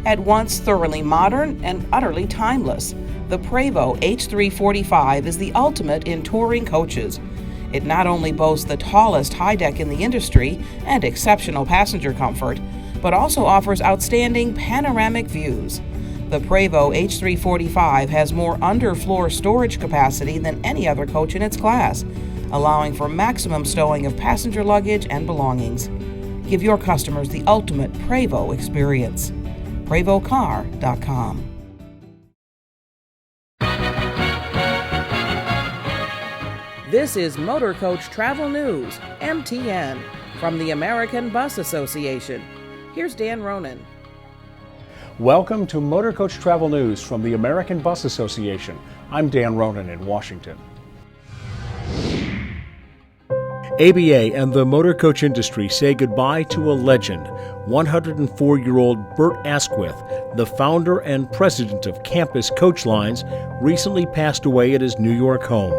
At once thoroughly modern and utterly timeless, the Prevost H345 is the ultimate in touring coaches. It not only boasts the tallest high deck in the industry and exceptional passenger comfort, but also offers outstanding panoramic views. The Prevost H345 has more underfloor storage capacity than any other coach in its class, allowing for maximum stowing of passenger luggage and belongings. Give your customers the ultimate Prevost experience. PrevostCar.com. This is Motorcoach Travel News, MTN, from the American Bus Association. Here's Dan Ronan. Welcome to Motorcoach Travel News from the American Bus Association. I'm Dan Ronan in Washington. ABA and the motorcoach industry say goodbye to a legend. 104-year-old Bert Asquith, the founder and president of Campus Coach Lines, recently passed away at his New York home.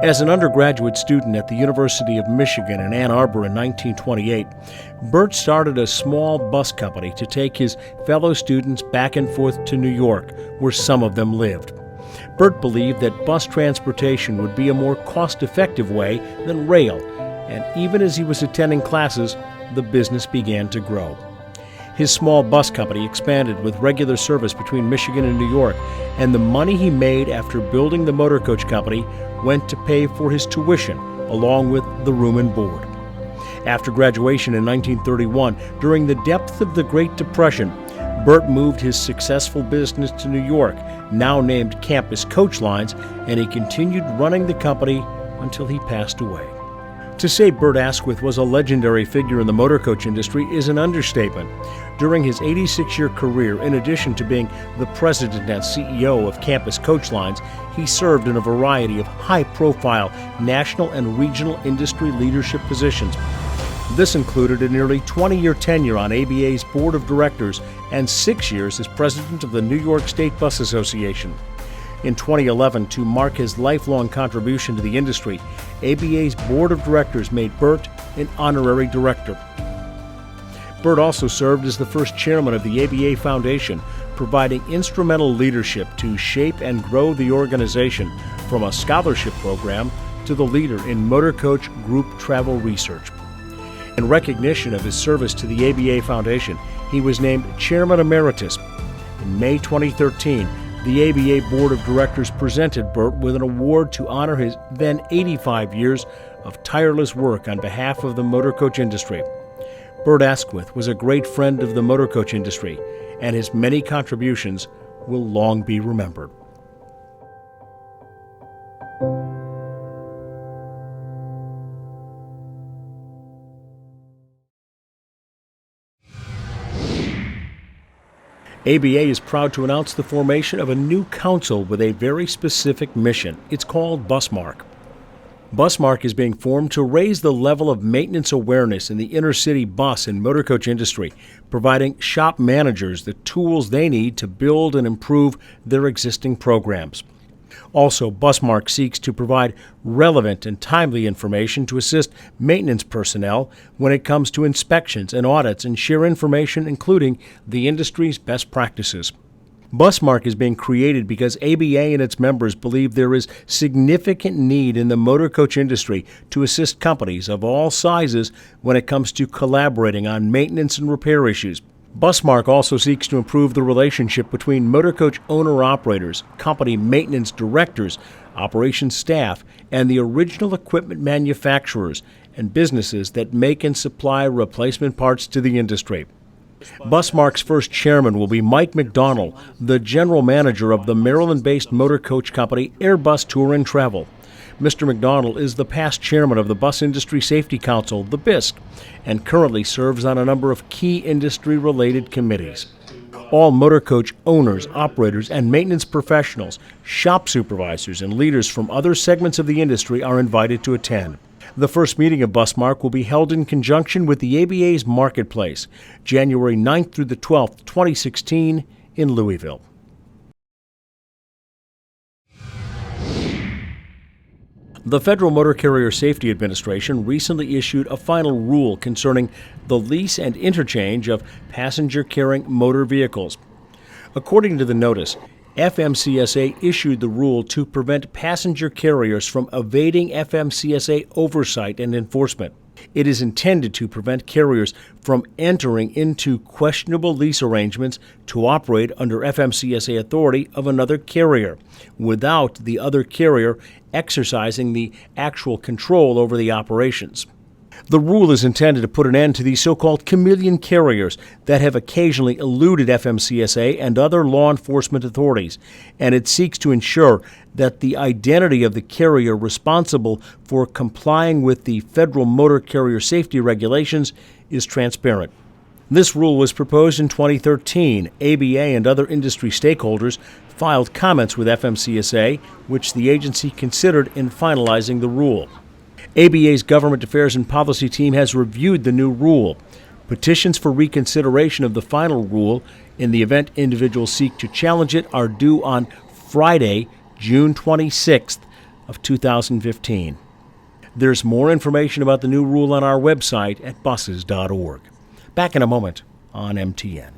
As an undergraduate student at the University of Michigan in Ann Arbor in 1928, Bert started a small bus company to take his fellow students back and forth to New York, where some of them lived. Bert believed that bus transportation would be a more cost-effective way than rail, and even as he was attending classes, the business began to grow. His small bus company expanded with regular service between Michigan and New York, and the money he made after building the Motorcoach company went to pay for his tuition, along with the room and board. After graduation in 1931, during the depth of the Great Depression, Bert moved his successful business to New York, now named Campus Coach Lines, and he continued running the company until he passed away. To say Bert Asquith was a legendary figure in the motorcoach industry is an understatement. During his 86-year career, in addition to being the president and CEO of Campus Coach Lines, he served in a variety of high-profile national and regional industry leadership positions. This included a nearly 20-year tenure on ABA's board of directors and 6 years as president of the New York State Bus Association. In 2011, to mark his lifelong contribution to the industry, ABA's board of directors made Bert an honorary director. Bert also served as the first chairman of the ABA Foundation, providing instrumental leadership to shape and grow the organization from a scholarship program to the leader in motorcoach group travel research. In recognition of his service to the ABA Foundation, he was named Chairman Emeritus. In May 2013, the ABA Board of Directors presented Bert with an award to honor his then 85 years of tireless work on behalf of the motorcoach industry. Bert Asquith was a great friend of the motorcoach industry, and his many contributions will long be remembered. ABA is proud to announce the formation of a new council with a very specific mission. It's called BusMark. BusMark is being formed to raise the level of maintenance awareness in the inner-city bus and motorcoach industry, providing shop managers the tools they need to build and improve their existing programs. Also, BusMark seeks to provide relevant and timely information to assist maintenance personnel when it comes to inspections and audits and share information including the industry's best practices. BusMark is being created because ABA and its members believe there is significant need in the motorcoach industry to assist companies of all sizes when it comes to collaborating on maintenance and repair issues. BusMark also seeks to improve the relationship between motorcoach owner-operators, company maintenance directors, operations staff, and the original equipment manufacturers and businesses that make and supply replacement parts to the industry. BusMark's first chairman will be Mike McDonald, the general manager of the Maryland-based motorcoach company Airbus Tour and Travel. Mr. McDonald is the past chairman of the Bus Industry Safety Council, the BISC, and currently serves on a number of key industry-related committees. All motorcoach owners, operators, and maintenance professionals, shop supervisors, and leaders from other segments of the industry are invited to attend. The first meeting of BusMark will be held in conjunction with the ABA's Marketplace, January 9th through the 12th, 2016, in Louisville. The Federal Motor Carrier Safety Administration recently issued a final rule concerning the lease and interchange of passenger-carrying motor vehicles. According to the notice, FMCSA issued the rule to prevent passenger carriers from evading FMCSA oversight and enforcement. It is intended to prevent carriers from entering into questionable lease arrangements to operate under FMCSA authority of another carrier without the other carrier exercising the actual control over the operations. The rule is intended to put an end to these so-called chameleon carriers that have occasionally eluded FMCSA and other law enforcement authorities, and it seeks to ensure that the identity of the carrier responsible for complying with the Federal Motor Carrier Safety Regulations is transparent. This rule was proposed in 2013. ABA and other industry stakeholders filed comments with FMCSA, which the agency considered in finalizing the rule. ABA's Government Affairs and Policy team has reviewed the new rule. Petitions for reconsideration of the final rule, in the event individuals seek to challenge it, are due on Friday, June 26th of 2015. There's more information about the new rule on our website at buses.org. Back in a moment on MTN.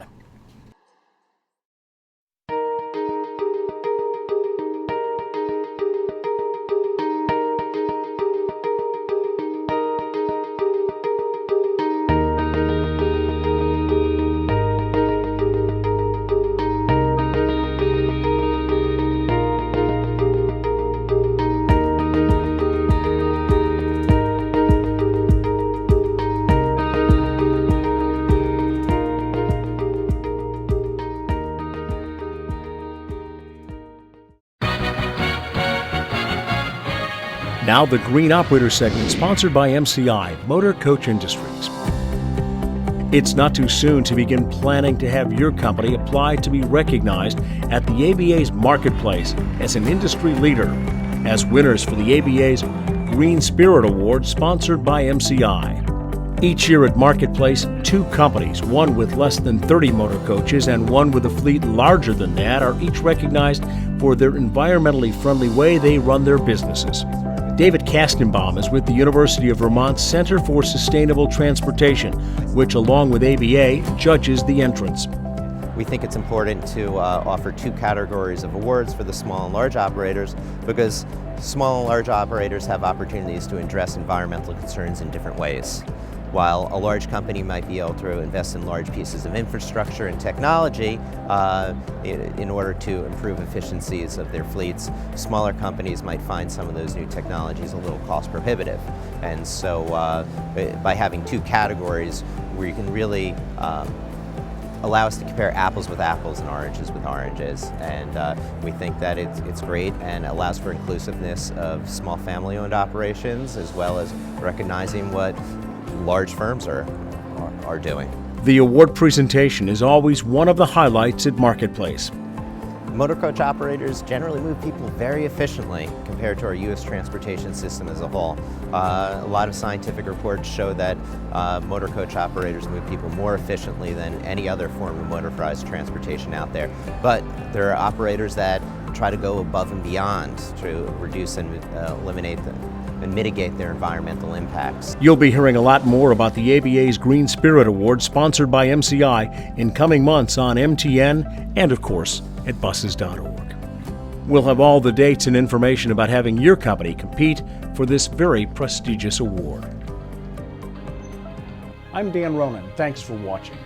Now the Green Operator segment, sponsored by MCI, Motorcoach Industries. It's not too soon to begin planning to have your company apply to be recognized at the ABA's Marketplace as an industry leader, as winners for the ABA's Green Spirit Award, sponsored by MCI. Each year at Marketplace, 2 companies, one with less than 30 motor coaches and one with a fleet larger than that, are each recognized for their environmentally friendly way they run their businesses. David Kastenbaum is with the University of Vermont's Center for Sustainable Transportation, which, along with ABA, judges the entrants. We think it's important to offer 2 categories of awards for the small and large operators, because small and large operators have opportunities to address environmental concerns in different ways. While a large company might be able to invest in large pieces of infrastructure and technology in order to improve efficiencies of their fleets, smaller companies might find some of those new technologies a little cost prohibitive. And so by having 2 categories where you can really allow us to compare apples with apples and oranges with oranges, and we think that it's great and allows for inclusiveness of small family-owned operations, as well as recognizing what large firms are doing. The award presentation is always one of the highlights at Marketplace. Motorcoach operators generally move people very efficiently compared to our U.S. transportation system as a whole. A lot of scientific reports show that motorcoach operators move people more efficiently than any other form of motorized transportation out there. But there are operators that try to go above and beyond to reduce and eliminate and mitigate their environmental impacts. You'll be hearing a lot more about the ABA's Green Spirit Award, sponsored by MCI, in coming months on MTN and, of course, at buses.org. We'll have all the dates and information about having your company compete for this very prestigious award. I'm Dan Ronan. Thanks for watching.